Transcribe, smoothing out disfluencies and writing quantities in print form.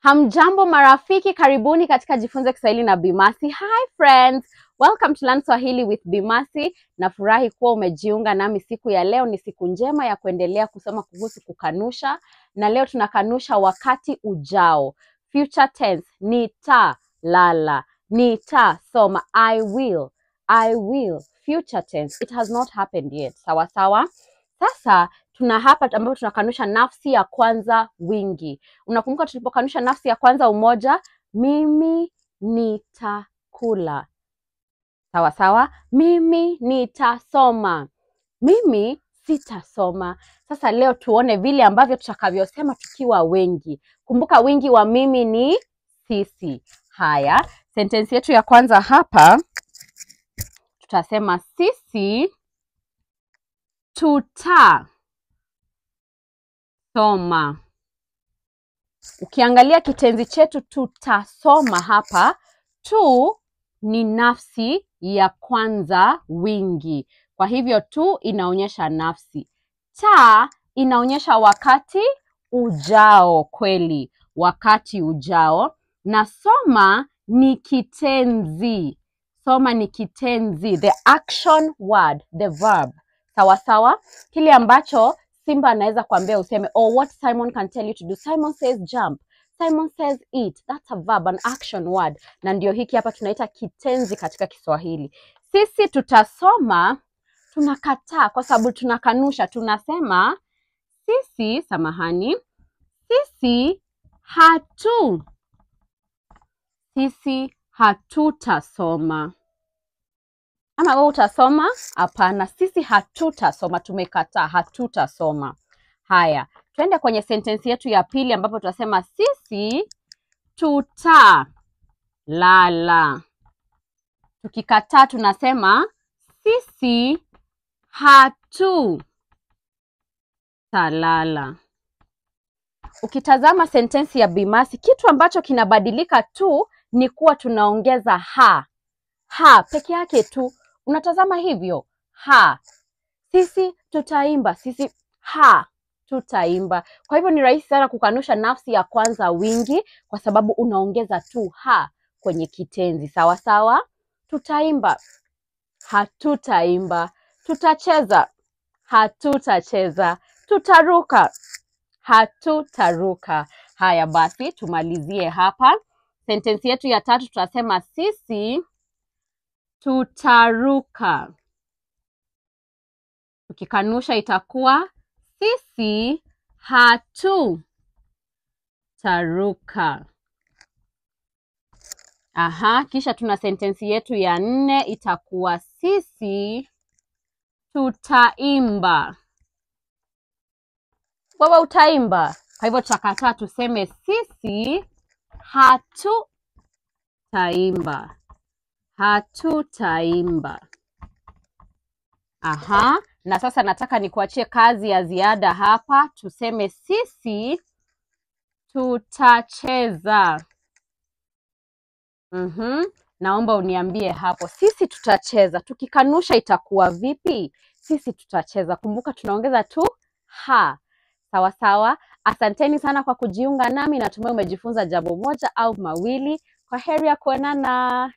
Hamjambo marafiki, karibuni katika Jifunze Kiswahili na Bi Mercy. Hi friends, welcome to Learn Swahili with Bi Mercy. Nafurahi kuwa umejiunga nami siku ya leo. Ni siku njema ya kuendelea kusoma kuhusu kukanusha, na leo tunakanusha wakati ujao. Future tense, nitalala, nitasoma, I will. Future tense, it has not happened yet. Sawa sawa? Sasa tuna hapa ambapo tunakanusha nafsi ya kwanza wingi. Unakumbuka tulipokanusha nafsi ya kwanza umoja? Mimi nitakula. Sawa sawa? Mimi nitasoma. Mimi sitasoma. Sasa leo tuone vile ambavyo tutakavyosema tukiwa wengi. Kumbuka wingi wa mimi ni sisi. Haya, sentensi yetu ya kwanza hapa tutasema sisi tutasoma. Ukiangalia kitenzi chetu tutasoma hapa, tu ni nafsi ya kwanza wingi. Kwa hivyo tu inaonyesha nafsi. Ta inaonyesha wakati ujao, kweli, wakati ujao. Na soma ni kitenzi. Soma ni kitenzi, the action word, the verb. Sawa sawa? Kile ambacho Simba anaweza kuambia useme, oh, what Simon can tell you to do. Simon says jump. Simon says eat. That's a verb, an action word. Na ndio hiki hapa tunaita kitenzi katika Kiswahili. Sisi tutasoma, tunakataa kwa sababu tunakanusha. Tunasema sisi, samahani, sisi hatutasoma. Ama wewe utasoma? Hapana, sisi hatutasoma, tumekataa, hatutasoma. Haya, twende kwenye sentensi yetu ya pili ambapo tunasema sisi tutalala. Tukikataa tunasema sisi hatutalala. Ukitazama sentensi ya Bi Mercy, kitu ambacho kinabadilika tu ni kuwa tunaongeza ha peke yake tu. Unatazama hivyo? Ha. Sisi tutaimba, sisi tutaimba. Kwa hivyo ni rahisi sana kukanusha nafsi ya kwanza wingi kwa sababu unaongeza tu ha kwenye kitenzi. Sawa sawa? Tutaimba, hatutaimba. Tutacheza, hatutacheza. Tutaruka, hatutaruka. Haya basi, tumalizie hapa. Sentensi yetu ya tatu tutasema sisi tutaruka. Ukikanusha itakuwa sisi hatutaruka. Kisha tuna sentensi yetu ya nne itakuwa sisi tutaimba. Wewe utaimba. Kwa hivyo tutakataa tuseme sisi hatutaimba. Hatutaimba. Na sasa nataka nikuachie kazi ya ziada hapa. Tuseme sisi tutacheza. Naomba uniambie hapo. Sisi tutacheza. Tukikanusha itakuwa vipi? Sisi tutacheza. Kumbuka tunaongeza tu ha. Sawa sawa? Asanteni sana kwa kujiunga nami. Natumai umejifunza jambo moja au mawili. Kwa heri ya kuonana.